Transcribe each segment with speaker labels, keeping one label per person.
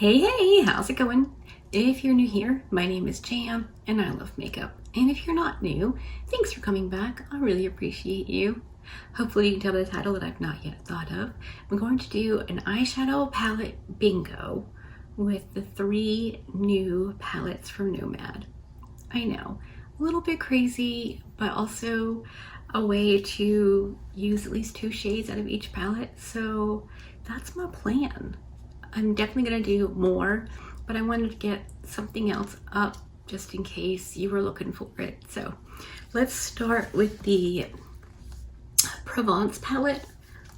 Speaker 1: Hey, how's it going? If you're new here, my name is Jam and I love makeup. And if you're not new, thanks for coming back. I really appreciate you. Hopefully you can tell by the title that I've not yet thought of. I'm going to do an eyeshadow palette bingo with the 3 new palettes from Nomad. I know, a little bit crazy, but also a way to use at least 2 shades out of each palette. So that's my plan. I'm definitely gonna do more, but I wanted to get something else up just in case you were looking for it. So let's start with the Provence palette.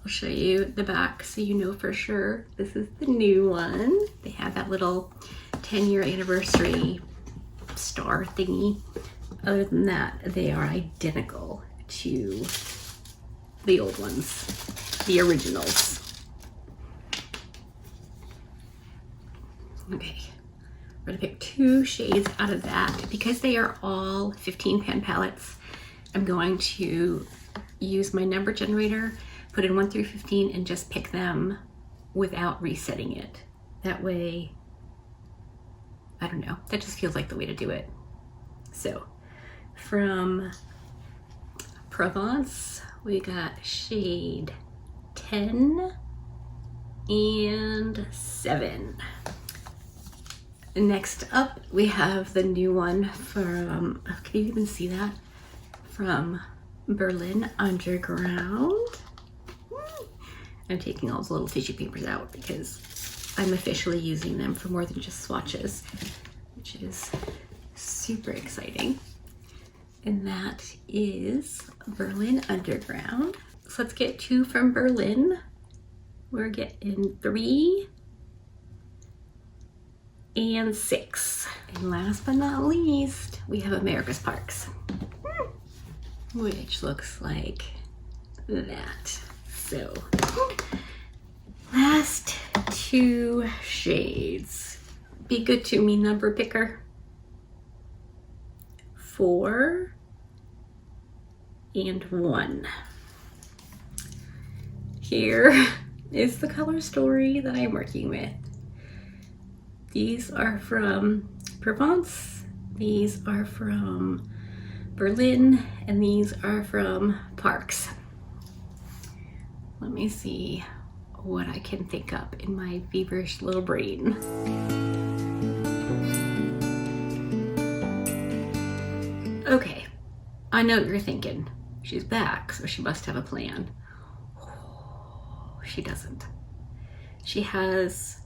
Speaker 1: I'll show you the back so you know for sure. This is the new one. They have that little 10-year anniversary star thingy. Other than that, they are identical to the old ones, the originals. Okay, we're gonna pick 2 shades out of that. Because they are all 15 pan palettes, I'm going to use my number generator, put in 1 through 15 and just pick them without resetting it. That way, I don't know, that just feels like the way to do it. So from Provence, we got shade 10 and 7. Next up, we have the new one from, can you even see that? From Berlin Underground. I'm taking all those little tissue papers out because I'm officially using them for more than just swatches, which is super exciting. And that is Berlin Underground. So let's get 2 from Berlin. We're getting 3 and 6. And last but not least, we have America's Parks, which looks like that. So last 2 shades. Be good to me, number picker. 4 and 1. Here is the color story that I'm working with. These are from Provence, these are from Berlin, and these are from Parks. Let me see what I can think up in my feverish little brain. Okay, I know what you're thinking. She's back, so she must have a plan. Oh, she doesn't. She has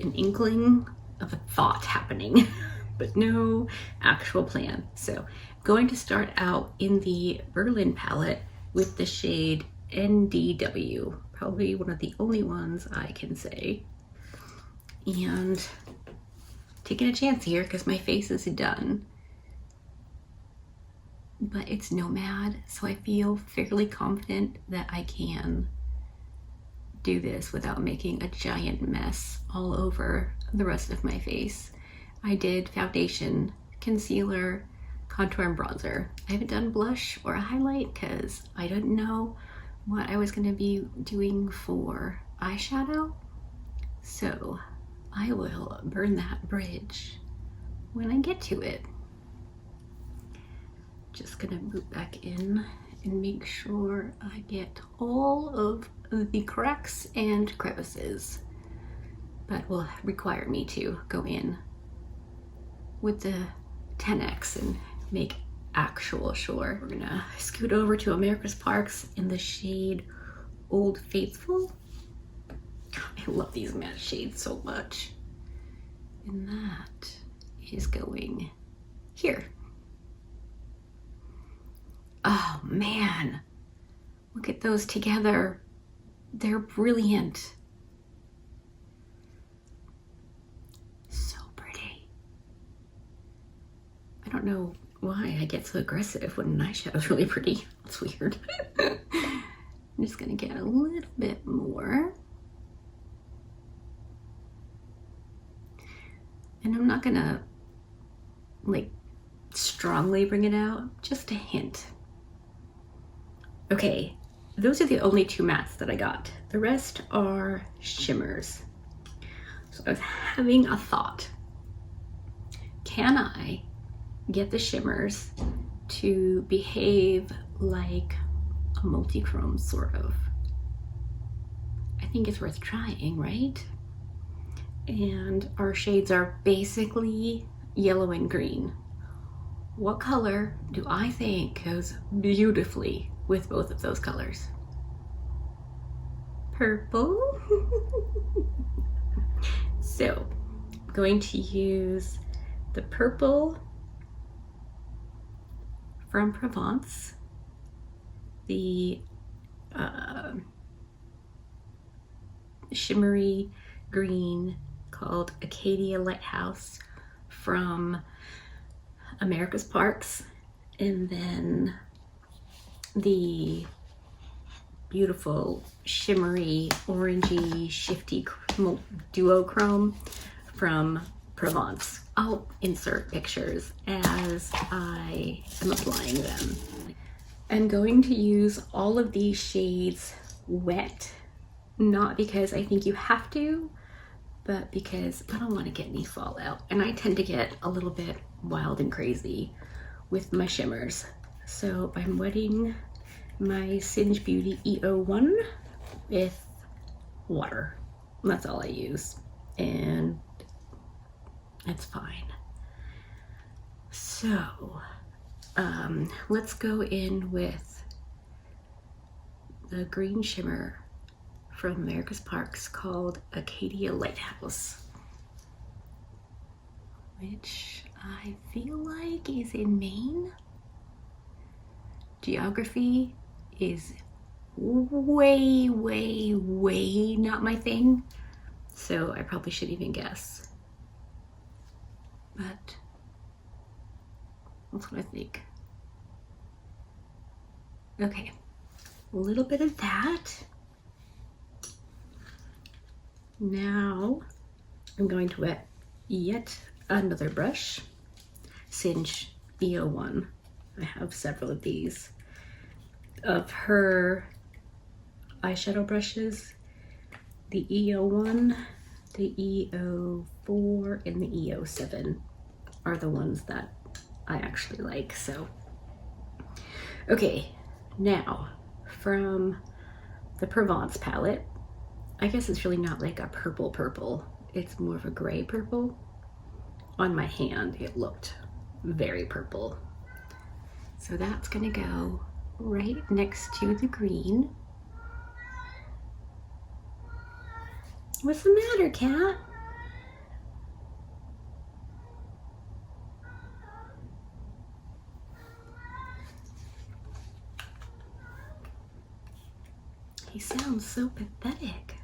Speaker 1: an inkling of a thought happening, but no actual plan. So I'm going to start out in the Berlin palette with the shade NDW, probably one of the only ones I can say. And taking a chance here because my face is done, but it's Nomad, so I feel fairly confident that I can do this without making a giant mess all over the rest of my face. I did foundation, concealer, contour, and bronzer. I haven't done blush or a highlight because I didn't know what I was going to be doing for eyeshadow. So I will burn that bridge when I get to it. Just gonna move back in and make sure I get all of the cracks and crevices, but will require me to go in with the 10X and make actual sure. We're gonna scoot over to America's Parks in the shade Old Faithful. I love these matte shades so much. And that is going here. Oh man, look at those together. They're brilliant. So pretty. I don't know why I get so aggressive when an eyeshadow is really pretty. It's weird. I'm just gonna get a little bit more. And I'm not gonna like strongly bring it out, just a hint. Okay, those are the only 2 mattes that I got. The rest are shimmers. So I was having a thought. Can I get the shimmers to behave like a multi-chrome, sort of? I think it's worth trying, right? And our shades are basically yellow and green. What color do I think goes beautifully with both of those colors? Purple. So I'm going to use the purple from Provence, the shimmery green called Acadia Lighthouse from America's Parks, and then the beautiful shimmery orangey shifty duochrome from Provence. I'll insert pictures as I am applying them. I'm going to use all of these shades wet, not because I think you have to, but because I don't want to get any fallout. And I tend to get a little bit wild and crazy with my shimmers. So I'm wetting my Singe Beauty EO1 with water. That's all I use, and it's fine. So let's go in with the green shimmer from America's Parks called Acadia Lighthouse, which I feel like is in Maine. Geography is way, way, way not my thing, so I probably should even guess. But that's what I think. Okay, a little bit of that. Now I'm going to wet yet another brush, Singe EO1. I have several of these. Of her eyeshadow brushes, the EO1, the EO4, and the EO7 are the ones that I actually like. So, okay, now from the Provence palette, I guess it's really not like a purple purple, it's more of a gray purple. On my hand, it looked very purple. So that's gonna go right next to the green. What's the matter, cat? He sounds so pathetic.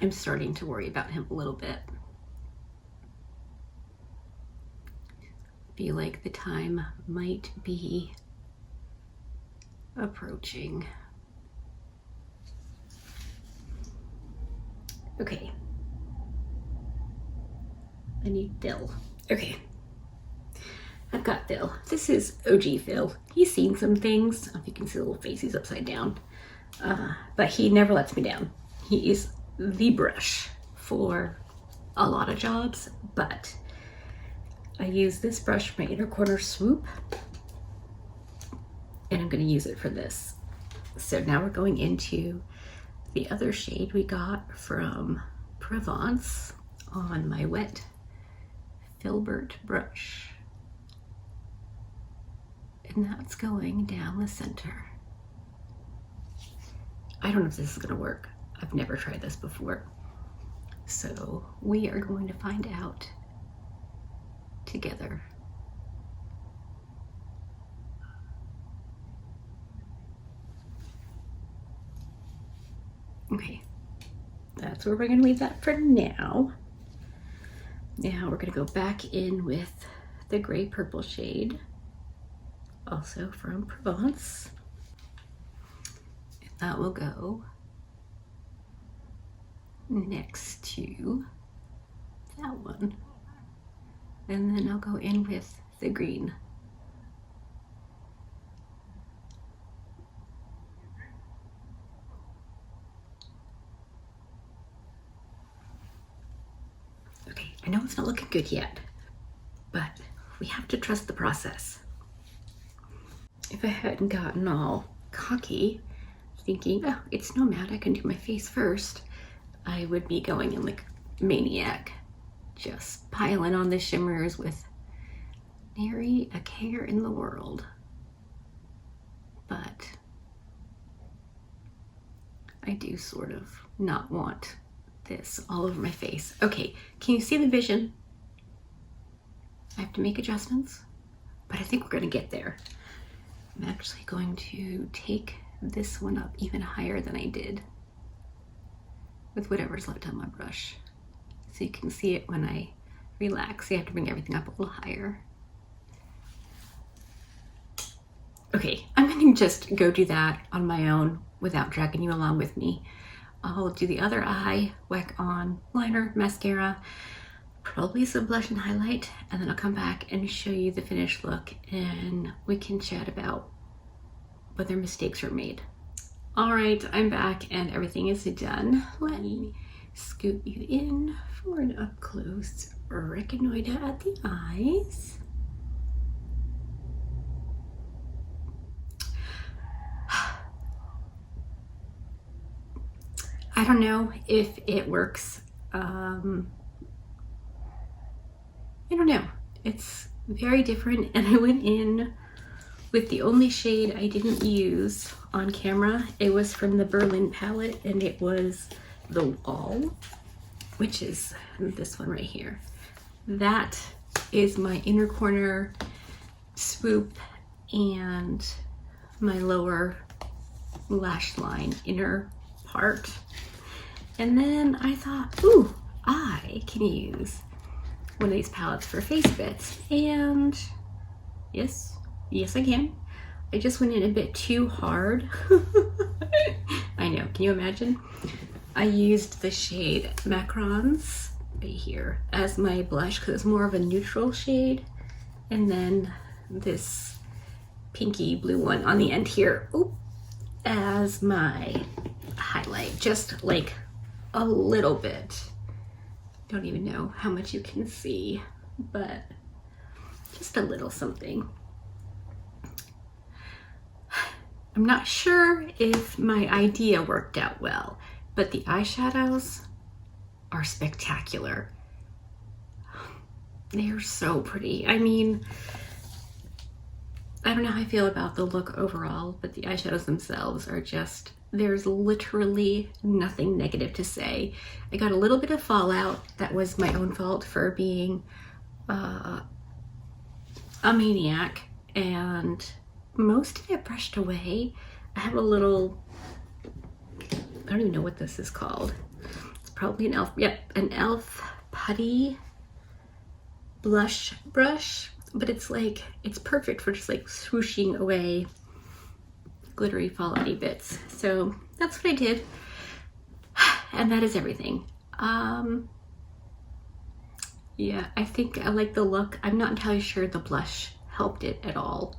Speaker 1: I'm starting to worry about him a little bit. Feel like the time might be approaching. Okay. I need Phil. Okay. I've got Phil. This is OG Phil. He's seen some things. If you can see the little face, he's upside down. But he never lets me down. He is the brush for a lot of jobs, but I use this brush from my Inner Corner Swoop, and I'm going to use it for this. So now we're going into the other shade we got from Provence on my wet Filbert brush. And that's going down the center. I don't know if this is going to work. I've never tried this before. So we are going to find out together. Okay, that's where we're going to leave that for now. Now we're going to go back in with the gray purple shade, also from Provence. And that will go next to that one. And then I'll go in with the green. I know it's not looking good yet, but we have to trust the process. If I hadn't gotten all cocky, thinking, oh, it's no mat, I can do my face first, I would be going in like maniac, just piling on the shimmers with nary a care in the world. But I do sort of not want this all over my face. Okay, can you see the vision? I have to make adjustments, but I think we're gonna get there. I'm actually going to take this one up even higher than I did with whatever's left on my brush. So you can see it when I relax. You have to bring everything up a little higher. Okay, I'm gonna just go do that on my own without dragging you along with me. I'll do the other eye, whack on liner, mascara, probably some blush and highlight, and then I'll come back and show you the finished look and we can chat about whether mistakes were made. All right, I'm back and everything is done. Let me scoop you in for an up close reconnoiter at the eyes. I don't know if it works. I don't know. It's very different, and I went in with the only shade I didn't use on camera. It was from the Berlin palette, and it was The Wall, which is this one right here. That is my inner corner swoop and my lower lash line inner part. And then I thought, ooh, I can use one of these palettes for face bits. And yes I can. I just went in a bit too hard. I know, can you imagine? I used the shade Macrons right here as my blush because it's more of a neutral shade. And then this pinky blue one on the end here, ooh, as my highlight, just like a little bit. Don't even know how much you can see, but just a little something. I'm not sure if my idea worked out well, but the eyeshadows are spectacular. They're so pretty. I mean, I don't know how I feel about the look overall, but the eyeshadows themselves are just, there's literally nothing negative to say. I got a little bit of fallout. That was my own fault for being a maniac, and most of it brushed away. I have a little, I don't even know what this is called. It's probably an e.l.f. Yep, an e.l.f. putty blush brush, but it's like, it's perfect for just like swooshing away glittery fallouty bits. So that's what I did, and that is everything. Yeah, I think I like the look. I'm not entirely sure the blush helped it at all.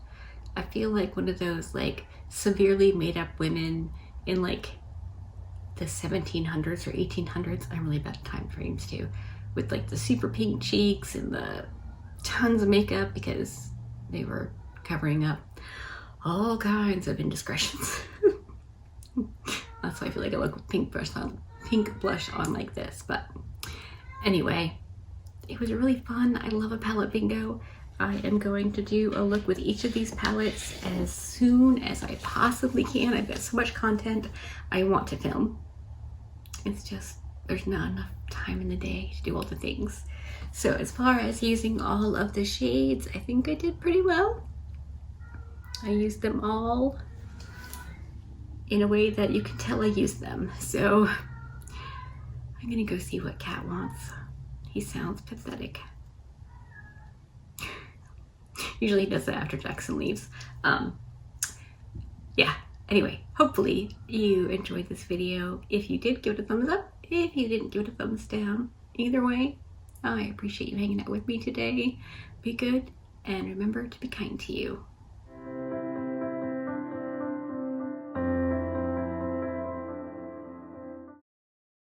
Speaker 1: I feel like one of those like severely made up women in like the 1700s or 1800s. I'm really bad at time frames too, with like the super pink cheeks and the tons of makeup because they were covering up all kinds of indiscretions. That's why I feel like I look with pink blush on like this. But anyway, it was really fun. I love a palette bingo. I am going to do a look with each of these palettes as soon as I possibly can. I've got so much content I want to film. It's just, there's not enough time in the day to do all the things. So as far as using all of the shades, I think I did pretty well. I used them all in a way that you can tell I used them. So I'm gonna go see what Cat wants. He sounds pathetic. Usually he does that after Jackson leaves. Yeah, anyway, hopefully you enjoyed this video. If you did, give it a thumbs up. If you didn't, give it a thumbs down. Either way, I appreciate you hanging out with me today. Be good, and remember to be kind to you.